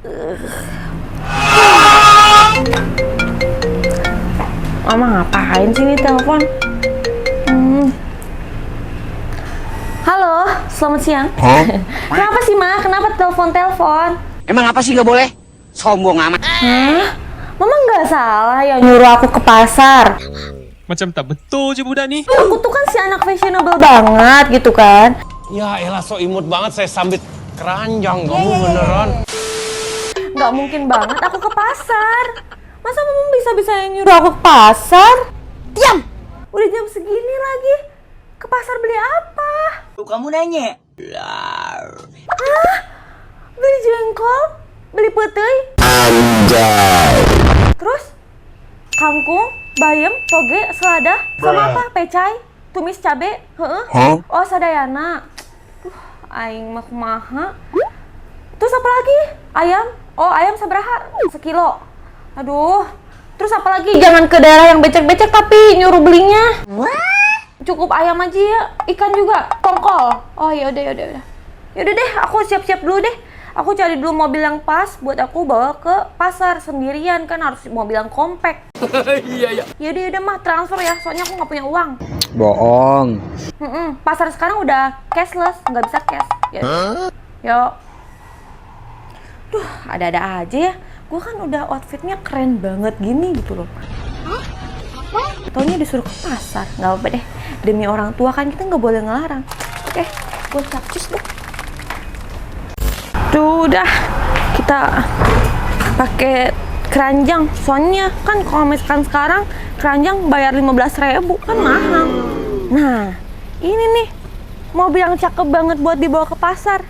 Mama ngapain sih nih telepon? Halo, selamat siang. Kenapa sih, Ma? Kenapa telepon? Emang apa sih nggak boleh? Sombong amat. Hah? Mama nggak salah yang nyuruh aku ke pasar. Macam tak betul je budak ni. Aku tuh kan si anak fashionable banget gitu kan. Ya elah, so imut banget saya sambit keranjang kamu beneran. Nggak mungkin banget aku ke pasar. Masa Mama bisa-bisa yang nyuruh aku ke pasar? Diam! Udah jam segini lagi. Ke pasar beli apa? Tuh kamu nanya. Hah? Beli jengkol? Beli petai? Terus? Kangkung? Bayam? Toge? Selada? Sama apa? Pecai? Tumis cabe? Heeh? Oh, sadayana. Aing mah kumaha. Terus apa lagi? Ayam? Oh, ayam sabaraha? Sekilo. Aduh. Terus apa lagi? Jangan ke daerah yang becek-becek tapi nyuruh belinya. Cukup ayam aja ya. Ikan juga. Tongkol. Oh, yaudah. Yaudah deh, aku siap-siap dulu deh. Aku cari dulu mobil yang pas buat aku bawa ke pasar sendirian, kan harus mobil yang compact. Iya. Yaudah mah transfer ya, soalnya aku nggak punya uang. Bohong. Pasar sekarang udah cashless, nggak bisa cash. Yuk. Duh, ada-ada aja ya. Gue kan udah outfitnya keren banget gini gitu loh. Taunya disuruh ke pasar, nggak apa-apa deh. Demi orang tua kan kita nggak boleh ngelarang. Oke, gue capcus deh. Tuh udah kita pakai keranjang, soalnya kan kalau misalkan sekarang keranjang bayar 15.000 kan mahal. Nah ini nih mobil yang cakep banget buat dibawa ke pasar.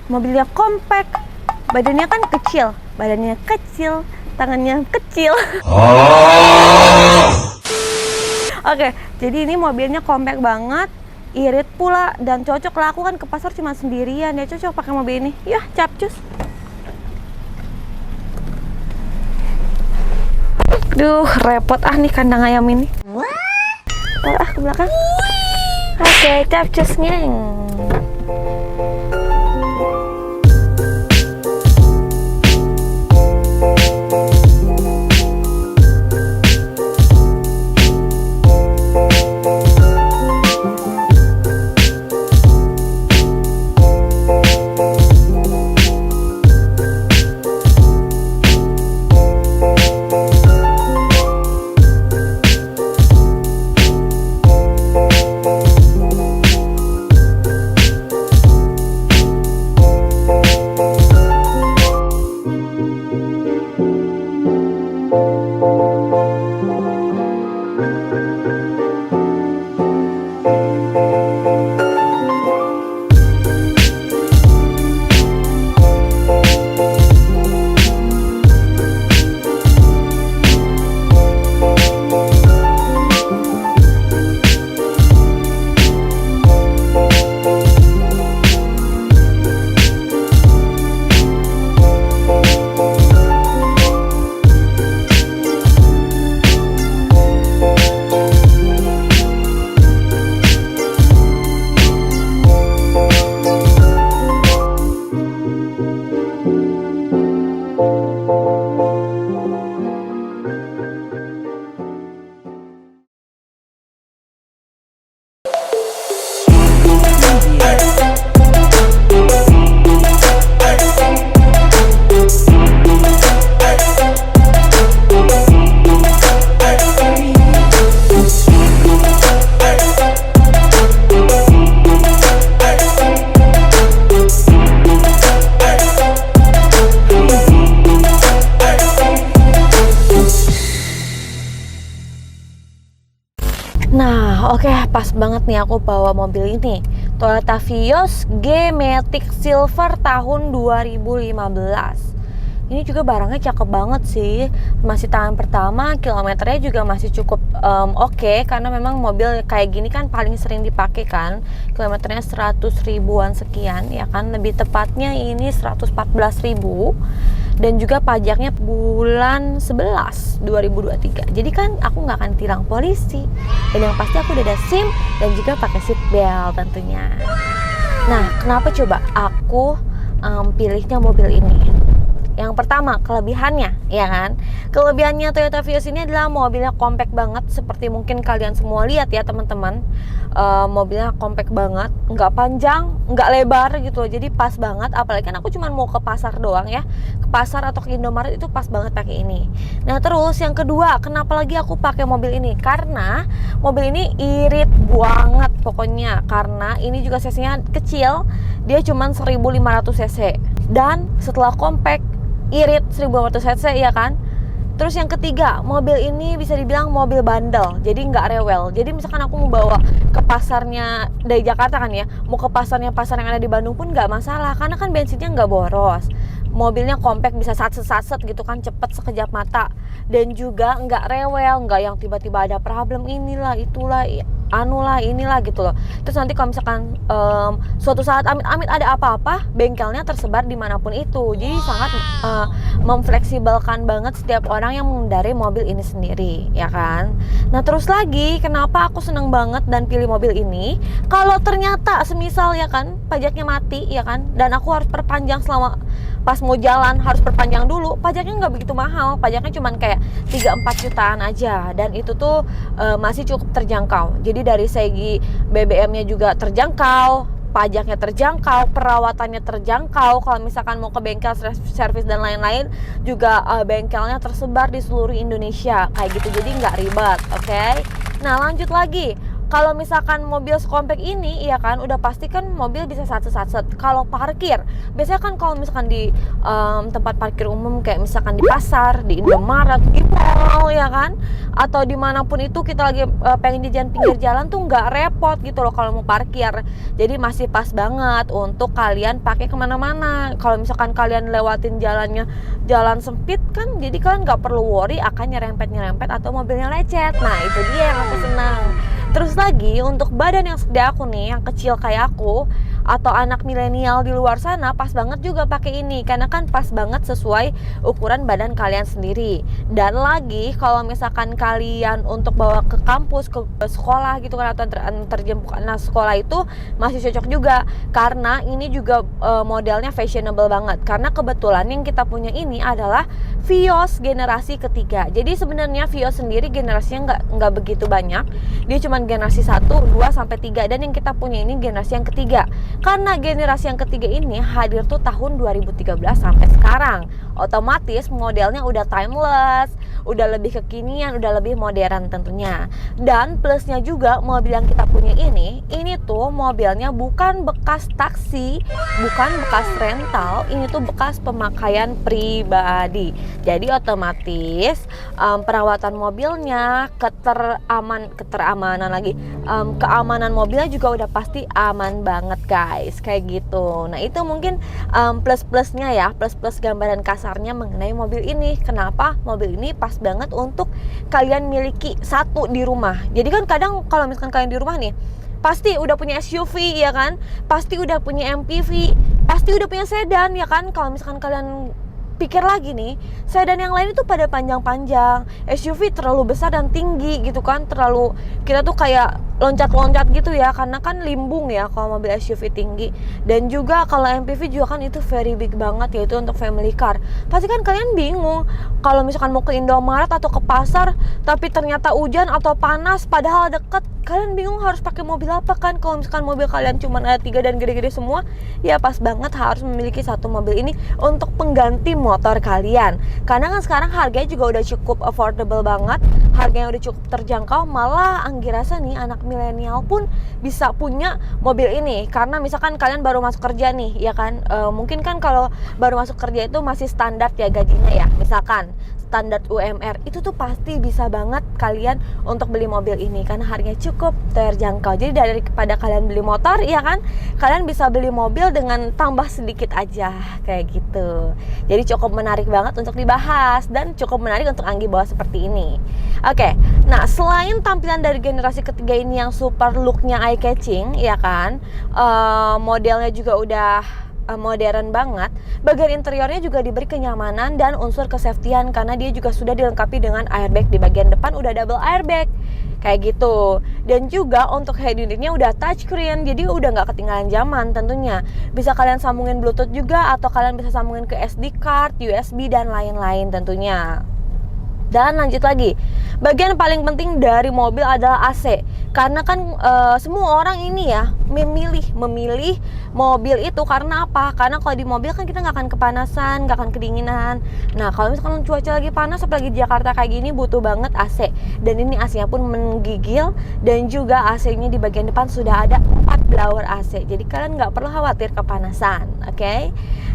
Mobilnya compact, badannya kan kecil, tangannya kecil. Oke, jadi ini mobilnya compact banget, irit pula, dan cocok lah. Aku kan ke pasar cuma sendirian, ya cocok pakai mobil ini. Yah, capcus. Duh, repot nih kandang ayam ini. Taruh ke belakang. Oke, capcusnya. Nah, oke, pas banget nih aku bawa mobil ini. Toyota Vios G-Matic Silver tahun 2015. Ini juga barangnya cakep banget sih. Masih tangan pertama, kilometernya juga masih cukup oke, karena memang mobil kayak gini kan paling sering dipakai kan. Kilometernya 100 ribuan sekian ya kan. Lebih tepatnya ini 114.000. Dan juga pajaknya bulan 11 2023. Jadi kan aku nggak akan tilang polisi. Dan yang pasti aku udah ada SIM dan juga pakai seat belt tentunya. Nah, kenapa coba aku pilihnya mobil ini? Yang pertama, kelebihannya, ya kan? Kelebihannya Toyota Vios ini adalah mobilnya compact banget, seperti mungkin kalian semua lihat ya teman-teman. Mobilnya compact banget, nggak panjang, nggak lebar gitu loh. Jadi pas banget, apalagi kan aku cuma mau ke pasar doang ya. Ke pasar atau ke Indomaret itu pas banget pakai ini. Nah, terus yang kedua, kenapa lagi aku pakai mobil ini? Karena mobil ini irit banget pokoknya, karena ini juga cc-nya kecil, dia cuma 1500 cc. Dan setelah compact, irit 1500 cc ya kan. Terus yang ketiga, mobil ini bisa dibilang mobil bandel, jadi nggak rewel. Jadi misalkan aku mau bawa ke pasarnya dari Jakarta kan ya, mau ke pasarnya pasar yang ada di Bandung pun nggak masalah, karena kan bensinnya nggak boros. Mobilnya compact, bisa satset gitu kan, cepet sekejap mata. Dan juga nggak rewel, nggak yang tiba-tiba ada problem inilah, itulah, anulah, inilah gitu loh. Terus nanti kalau misalkan suatu saat amit-amit ada apa-apa, bengkelnya tersebar dimanapun itu. Jadi sangat memfleksibelkan banget setiap orang yang mengendarai mobil ini sendiri, ya kan. Nah terus lagi, kenapa aku seneng banget dan pilih mobil ini? Kalau ternyata semisal ya kan, pajaknya mati ya kan, dan aku harus perpanjang selama pas mau jalan harus perpanjang dulu, pajaknya nggak begitu mahal, pajaknya cuma kayak 3-4 jutaan aja, dan itu tuh masih cukup terjangkau. Jadi dari segi BBM-nya juga terjangkau, pajaknya terjangkau, perawatannya terjangkau. Kalau misalkan mau ke bengkel servis dan lain-lain juga bengkelnya tersebar di seluruh Indonesia kayak gitu, jadi nggak ribet, oke? Nah lanjut lagi. Kalau misalkan mobil compact ini, ya kan, udah pasti kan mobil bisa satset. Kalau parkir, biasanya kan kalau misalkan di tempat parkir umum kayak misalkan di pasar, di Indomaret, di mall, ya kan, atau dimanapun itu kita lagi pengen jajan pinggir jalan tuh nggak repot gitu loh kalau mau parkir. Jadi masih pas banget untuk kalian pakai kemana-mana. Kalau misalkan kalian lewatin jalan sempit kan, jadi kalian nggak perlu worry akan nyerempet atau mobilnya lecet. Nah itu dia yang aku senang. Terus lagi untuk badan yang segede aku nih, yang kecil kayak aku, atau anak milenial di luar sana, pas banget juga pakai ini, karena kan pas banget sesuai ukuran badan kalian sendiri. Dan lagi kalau misalkan kalian untuk bawa ke kampus, ke sekolah gitu kan, atau terjemput anak sekolah, itu masih cocok juga, karena ini juga modelnya fashionable banget. Karena kebetulan yang kita punya ini adalah Vios generasi ketiga. Jadi sebenarnya Vios sendiri generasinya nggak begitu banyak, dia cuma generasi 1, 2, sampai 3, dan yang kita punya ini generasi yang ketiga. Karena generasi yang ketiga ini hadir tuh tahun 2013 sampai sekarang, otomatis modelnya udah timeless, udah lebih kekinian, udah lebih modern tentunya. Dan plusnya juga, mobil yang kita punya ini tuh mobilnya bukan bekas taksi, bukan bekas rental, ini tuh bekas pemakaian pribadi. Jadi otomatis perawatan mobilnya, keteramanan lagi, keamanan mobilnya juga udah pasti aman banget guys, kayak gitu. Nah itu mungkin plus-plusnya ya, plus-plus gambaran kasarnya mengenai mobil ini. Kenapa mobil ini pas banget untuk kalian miliki satu di rumah. Jadi kan kadang kalau misalkan kalian di rumah nih, pasti udah punya SUV ya kan, pasti udah punya MPV, pasti udah punya sedan ya kan. Kalau misalkan kalian pikir lagi nih, sedan yang lain itu pada panjang-panjang, SUV terlalu besar dan tinggi gitu kan, terlalu, kita tuh kayak loncat-loncat gitu ya, karena kan limbung ya kalau mobil SUV tinggi. Dan juga kalau MPV juga kan itu very big banget, yaitu untuk family car. Pasti kan kalian bingung kalau misalkan mau ke Indomaret atau ke pasar, tapi ternyata hujan atau panas padahal deket, kalian bingung harus pakai mobil apa kan. Kalau misalkan mobil kalian cuma ada 3 dan gede-gede semua, ya pas banget harus memiliki satu mobil ini untuk pengganti motor kalian. Karena kan sekarang harganya juga udah cukup affordable banget, harganya udah cukup terjangkau. Malah Anggi rasa nih anak milenial pun bisa punya mobil ini. Karena misalkan kalian baru masuk kerja nih, ya kan, mungkin kan kalau baru masuk kerja itu masih standar ya gajinya ya, misalkan standar UMR, itu tuh pasti bisa banget kalian untuk beli mobil ini karena harganya cukup terjangkau. Jadi daripada kalian beli motor, ya kan, kalian bisa beli mobil dengan tambah sedikit aja kayak gitu. Jadi cukup menarik banget untuk dibahas dan cukup menarik untuk Anggi bawa seperti ini. Oke, nah selain tampilan dari generasi ketiga ini yang super looknya eye catching, ya kan, modelnya juga udah modern banget. Bagian interiornya juga diberi kenyamanan dan unsur kesafetyan karena dia juga sudah dilengkapi dengan airbag. Di bagian depan udah double airbag. kayak gitu. Dan juga untuk head unitnya udah touchscreen, jadi udah nggak ketinggalan zaman tentunya. Bisa kalian sambungin Bluetooth juga, atau kalian bisa sambungin ke SD card, USB dan lain-lain tentunya. Dan lanjut lagi, bagian paling penting dari mobil adalah AC. Karena kan semua orang ini ya memilih mobil itu karena apa? Karena kalau di mobil kan kita nggak akan kepanasan, nggak akan kedinginan. Nah kalau misalkan cuaca lagi panas, apalagi di Jakarta kayak gini, butuh banget AC. Dan ini AC-nya pun menggigil, dan juga AC-nya di bagian depan sudah ada 4 blower AC. Jadi kalian nggak perlu khawatir kepanasan, oke?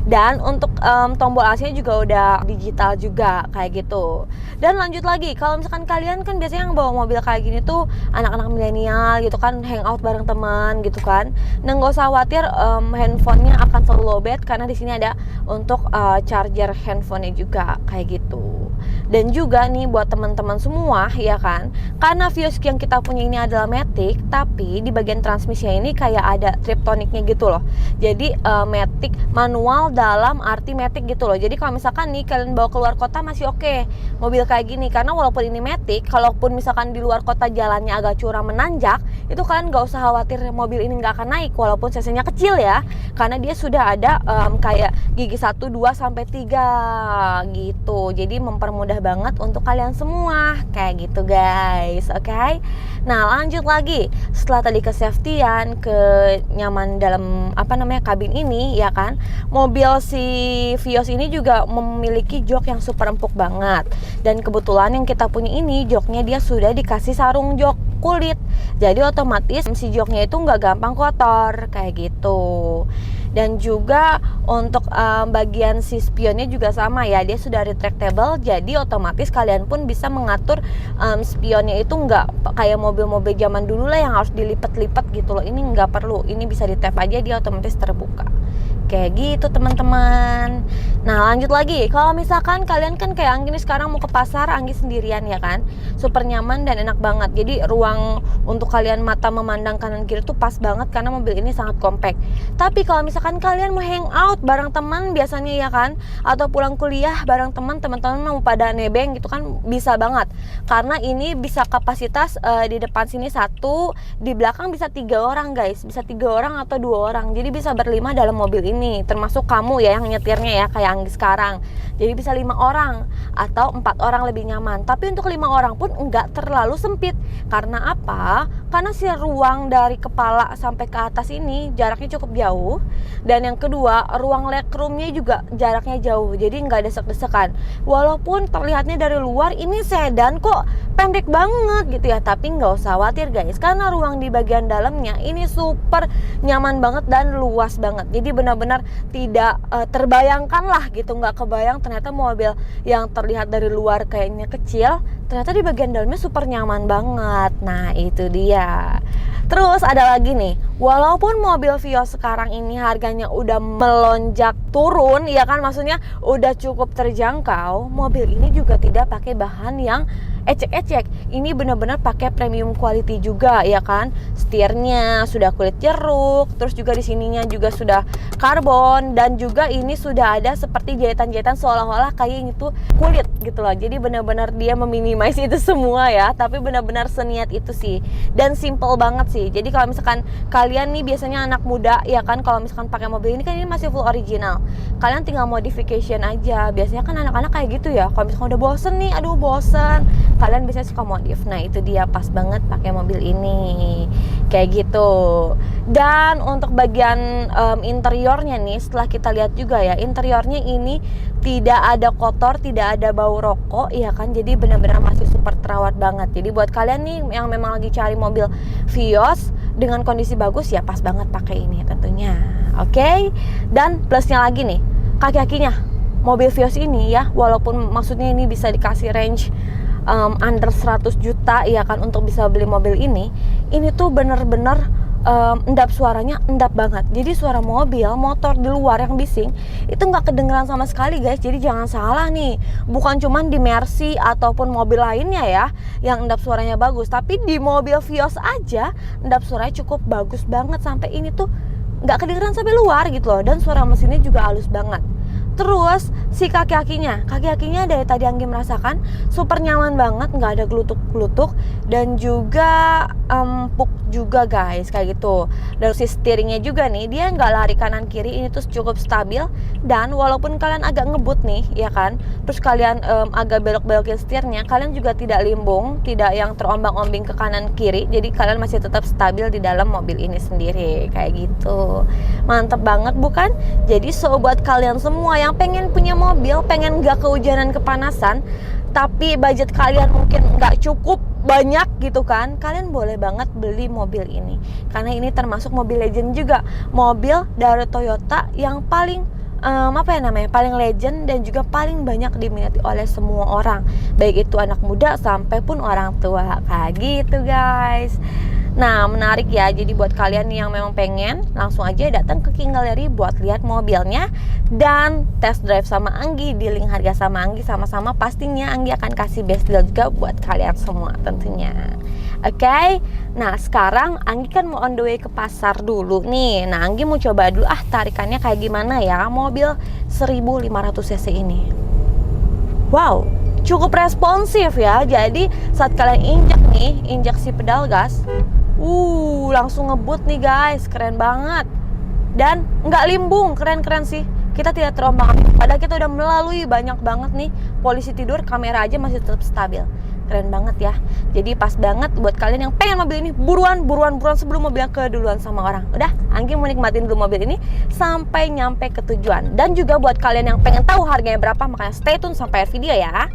Dan untuk tombol AC-nya juga udah digital juga kayak gitu. Dan lanjut lagi, kalau misalkan kalian kan biasanya yang bawa mobil kayak gini tuh anak-anak milenial gitu kan, hangout bareng teman gitu kan. Nah nggak usah khawatir, handphonenya akan selalu lowbat karena di sini ada untuk charger handphonenya juga kayak gitu. Dan juga nih buat teman-teman semua ya kan, karena Vios yang kita punya ini adalah Matic, tapi di bagian transmisinya ini kayak ada triptoniknya gitu loh. Jadi Matic manual dalam arti Matic gitu loh. Jadi kalau misalkan nih kalian bawa keluar kota masih oke mobil kayak gini, karena walaupun ini Matic, kalaupun misalkan di luar kota jalannya agak curam menanjak, itu kalian nggak usah khawatir mobil ini nggak akan naik walaupun cc-nya kecil ya, karena dia sudah ada kayak gigi 1, 2, sampai 3 gitu. Jadi mempermudah banget untuk kalian semua kayak gitu guys, oke? Nah lanjut lagi, setelah tadi ke-safety-an, kenyaman dalam kabin ini ya kan, mobil si Vios ini juga memiliki jok yang super empuk banget. Dan kebetulan yang kita punya ini joknya dia sudah dikasih sarung jok kulit, jadi otomatis si joknya itu nggak gampang kotor kayak gitu. Dan juga untuk bagian si spionnya juga sama ya, dia sudah retractable, jadi otomatis kalian pun bisa mengatur spionnya itu nggak kayak mobil-mobil zaman dulu lah yang harus dilipat-lipat gitu loh. Ini nggak perlu, ini bisa di tap aja, dia otomatis terbuka kayak gitu teman-teman. Nah lanjut lagi, kalau misalkan kalian kan kayak Anggi nih sekarang mau ke pasar, Anggi sendirian ya kan, super nyaman dan enak banget. Jadi ruang untuk kalian mata memandang kanan kiri tuh pas banget karena mobil ini sangat compact. Tapi kalau misalkan kalian mau hangout bareng teman biasanya ya kan, atau pulang kuliah bareng teman-teman mau pada nebeng gitu kan, bisa banget. Karena ini bisa kapasitas di depan sini 1, di belakang bisa 3 orang guys, bisa 3 orang atau 2 orang. Jadi bisa berlima dalam mobil ini, termasuk kamu ya yang nyetirnya ya kayak Anggi sekarang. Jadi bisa 5 orang atau 4 orang lebih nyaman. Tapi untuk 5 orang pun enggak terlalu sempit. Karena apa? Karena si ruang dari kepala sampai ke atas ini jaraknya cukup jauh. Dan yang kedua, ruang legroomnya juga jaraknya jauh, jadi nggak desek-desekan. Walaupun terlihatnya dari luar ini sedan kok pendek banget gitu ya, tapi nggak usah khawatir guys, karena ruang di bagian dalamnya ini super nyaman banget dan luas banget. Jadi benar-benar tidak terbayangkan lah gitu, nggak kebayang ternyata mobil yang terlihat dari luar kayaknya kecil, ternyata di bagian dalamnya super nyaman banget. Nah itu dia. Terus ada lagi nih, walaupun mobil Vios sekarang ini harganya udah melonjak turun ya kan, maksudnya udah cukup terjangkau, mobil ini juga tidak pakai bahan yang ecek-ecek. Ini benar-benar pakai premium quality juga ya kan. Setirnya sudah kulit jeruk, terus juga di sininya juga sudah karbon, dan juga ini sudah ada seperti jahitan-jahitan seolah-olah kayak ini tuh kulit gitu loh. Jadi benar-benar dia meminimais itu semua ya, tapi benar-benar seniat itu sih. Dan simple banget sih. Jadi kalau misalkan kalian nih biasanya anak muda ya kan, kalau misalkan pakai mobil ini kan ini masih full original, kalian tinggal modification aja. Biasanya kan anak-anak kayak gitu ya, kalau misalkan udah bosen nih, aduh bosen, kalian bisa suka modif. Nah itu dia, pas banget pakai mobil ini kayak gitu. Dan untuk bagian interiornya nih, setelah kita lihat juga ya, interiornya ini tidak ada kotor, tidak ada bau rokok ya kan. Jadi benar-benar masih super terawat banget. Jadi buat kalian nih yang memang lagi cari mobil Vios dengan kondisi bagus ya, pas banget pakai ini tentunya. Oke. Dan plusnya lagi nih, kaki-kakinya mobil Vios ini ya, walaupun maksudnya ini bisa dikasih range under 100 juta ya kan untuk bisa beli mobil ini tuh bener-bener endap suaranya endap banget. Jadi suara mobil, motor di luar yang bising itu nggak kedengeran sama sekali guys. Jadi jangan salah nih, bukan cuman di Mercy ataupun mobil lainnya ya yang endap suaranya bagus, tapi di mobil Vios aja endap suaranya cukup bagus banget, sampai ini tuh nggak kedengeran sampai luar gitu loh. Dan suara mesinnya juga halus banget. Terus si kaki-kakinya dari tadi Anggi merasakan super nyaman banget, nggak ada gelutuk-gelutuk dan juga empuk juga guys, kayak gitu. Dan si steeringnya juga nih, dia nggak lari kanan kiri, ini tuh cukup stabil. Dan walaupun kalian agak ngebut nih, ya kan, terus kalian agak belok-belokin setirnya, kalian juga tidak limbung, tidak yang terombang-ombing ke kanan kiri. Jadi kalian masih tetap stabil di dalam mobil ini sendiri, kayak gitu. Mantep banget bukan? Jadi so buat kalian semua yang pengen punya mobil, pengen gak kehujanan kepanasan, tapi budget kalian mungkin gak cukup banyak gitu kan, kalian boleh banget beli mobil ini. Karena ini termasuk mobil legend juga, mobil dari Toyota yang paling paling legend dan juga paling banyak diminati oleh semua orang, baik itu anak muda sampai pun orang tua, kayak gitu guys. Nah menarik ya, jadi buat kalian yang memang pengen, langsung aja datang ke King Gallery buat lihat mobilnya dan test drive sama Anggi, di link harga sama Anggi, sama-sama pastinya Anggi akan kasih best deal juga buat kalian semua tentunya. Oke, nah sekarang Anggi kan mau on the way ke pasar dulu nih. Nah Anggi mau coba dulu tarikannya kayak gimana ya mobil 1500 cc ini. Wow, cukup responsif ya. Jadi saat kalian injak si pedal gas, langsung ngebut nih guys, keren banget. Dan nggak limbung, keren-keren sih. Kita tidak terombang-ambing, padahal kita udah melalui banyak banget nih polisi tidur, kamera aja masih tetap stabil. Keren banget ya. Jadi pas banget buat kalian yang pengen mobil ini, buruan sebelum mobilnya keduluan sama orang. Udah, Anggi mau nikmatin dulu mobil ini sampai nyampe ke tujuan. Dan juga buat kalian yang pengen tahu harganya berapa, makanya stay tune sampai akhir video ya.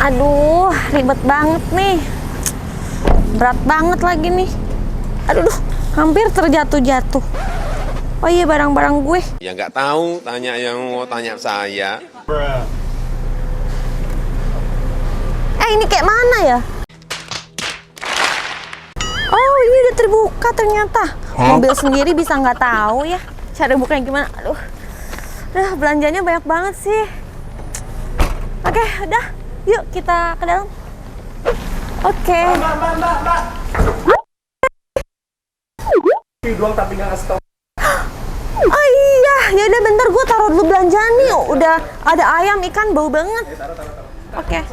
Aduh, ribet banget nih. Berat banget lagi nih. Aduh, hampir terjatuh-jatuh. Oh iya, barang-barang gue. Ya nggak tahu, tanya yang mau tanya saya. Ini kayak mana ya? Oh, ini udah terbuka ternyata. Mobil sendiri bisa nggak tahu ya cara bukanya gimana. Aduh, belanjanya banyak banget sih. Oke, udah. Yuk kita ke dalam. Oke. Mbak. Doang tapi nggak ngasih tau. Oh iya, ya udah bentar gue taruh dulu belanjaan nih. Udah ada ayam, ikan, bau banget. Oke.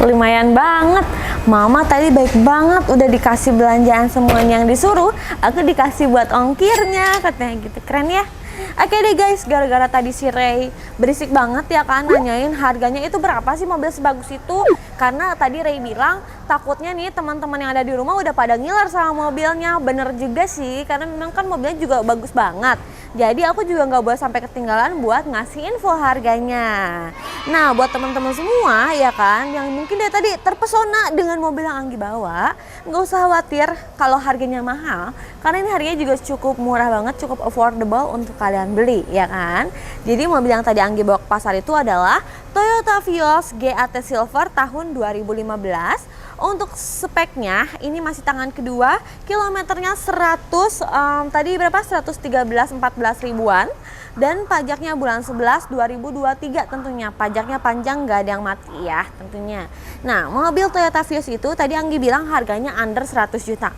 Lumayan banget. Mama tadi baik banget, udah dikasih belanjaan semuanya yang disuruh. Aku dikasih buat ongkirnya, katanya gitu. Keren ya. Oke deh guys, gara-gara tadi si Ray berisik banget ya kan, nanyain harganya itu berapa sih mobil sebagus itu. Karena tadi Ray bilang takutnya nih teman-teman yang ada di rumah udah pada ngiler sama mobilnya. Bener juga sih, karena memang kan mobilnya juga bagus banget. Jadi aku juga nggak boleh sampai ketinggalan buat ngasih info harganya. Nah buat teman-teman semua ya kan, yang mungkin dari tadi terpesona dengan mobil yang Anggi bawa, nggak usah khawatir kalau harganya mahal. Karena ini harganya juga cukup murah banget, cukup affordable untuk kalian beli ya kan. Jadi mobil yang tadi Anggi bawa ke pasar itu adalah Toyota Vios GAT Silver tahun 2015. Untuk speknya ini masih tangan kedua, kilometernya 100 tadi berapa? 113-14 ribuan. Dan pajaknya bulan 11 2023 tentunya. Pajaknya panjang, nggak ada yang mati ya tentunya. Nah mobil Toyota Vios itu tadi Anggi bilang harganya under 100 juta.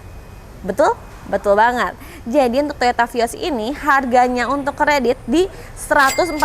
Betul? Betul banget. Jadi untuk Toyota Vios ini harganya untuk kredit di 149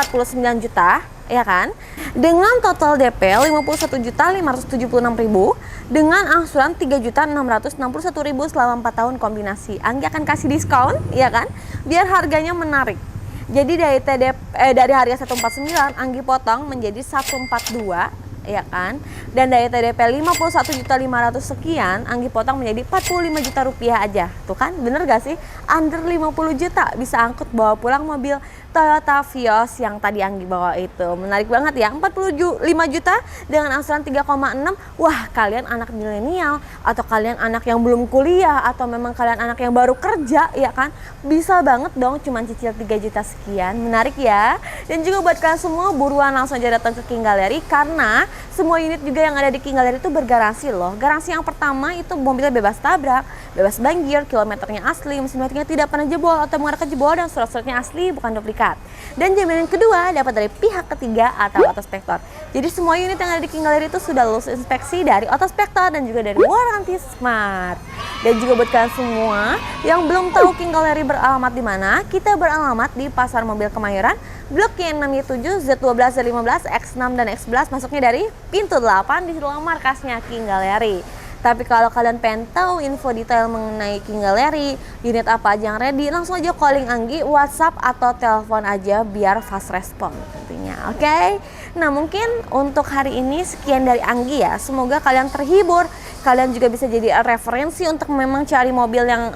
juta, ya kan? Dengan total DP 51.576.000 dengan angsuran 3.661.000 selama 4 tahun kombinasi. Anggi akan kasih diskon, ya kan? Biar harganya menarik. Jadi dari harga 149 Anggi potong menjadi 142, ya kan? Dan dari TDP 51.500 sekian Anggi potong menjadi 45 juta rupiah aja. Tuh kan, bener gak sih? Under 50 juta bisa angkut bawa pulang mobil Toyota Vios yang tadi Anggi bawa itu. Menarik banget ya, 45 juta dengan angsuran 3,6. Wah, kalian anak milenial atau kalian anak yang belum kuliah atau memang kalian anak yang baru kerja, ya kan? Bisa banget dong cuman cicil 3 juta sekian. Menarik ya. Dan juga buat kalian semua buruan langsung aja datang ke King Gallery karena semua unit juga yang ada di King Gallery itu bergaransi loh. Garansi yang pertama itu mobilnya bebas tabrak, bebas banjir, kilometernya asli, mesin metiknya tidak pernah jebol atau mengarah ke jebol dan surat-suratnya asli bukan duplikat. sertifikat. Dan jaminan kedua dapat dari pihak ketiga atau otospektor. Jadi semua unit yang ada di King Gallery itu sudah lulus inspeksi dari otospektor dan juga dari Warranty Smart. Dan juga buat kalian semua yang belum tahu King Gallery beralamat di mana, kita beralamat di Pasar Mobil Kemayoran, Blok Y6Y7, Z12, Z15, X6 dan X11, masuknya dari pintu 8 di sebelah markasnya King Gallery. Tapi kalau kalian pengen tahu info detail mengenai King Gallery, unit apa aja yang ready, langsung aja calling Anggi, WhatsApp atau telepon aja biar fast respon tentunya, oke? Nah mungkin untuk hari ini sekian dari Anggi ya. Semoga kalian terhibur, kalian juga bisa jadi referensi untuk memang cari mobil yang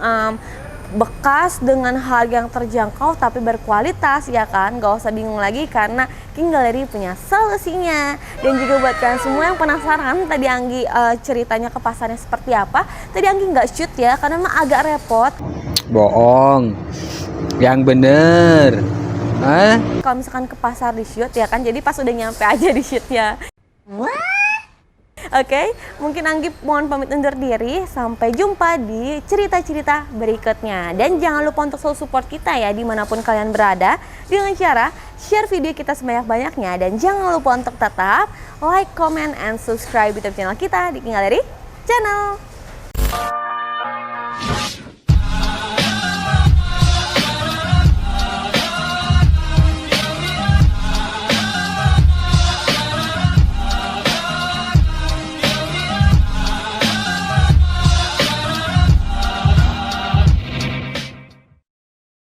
bekas dengan harga yang terjangkau tapi berkualitas ya kan. Gak usah bingung lagi karena King Gallery punya solusinya. Dan juga buat kalian semua yang penasaran tadi Anggi ceritanya ke pasarnya seperti apa, tadi Anggi nggak shoot ya karena memang agak repot. Bohong. Yang bener. Hah? Kalau misalkan ke pasar di shoot ya kan, jadi pas udah nyampe aja di shootnya. Oke, mungkin Anggi mohon pamit undur diri. Sampai jumpa di cerita-cerita berikutnya. Dan jangan lupa untuk selalu support kita ya dimanapun kalian berada, dengan cara share video kita sebanyak-banyaknya. Dan jangan lupa untuk tetap like, comment, and subscribe YouTube channel kita di King Gallery Channel.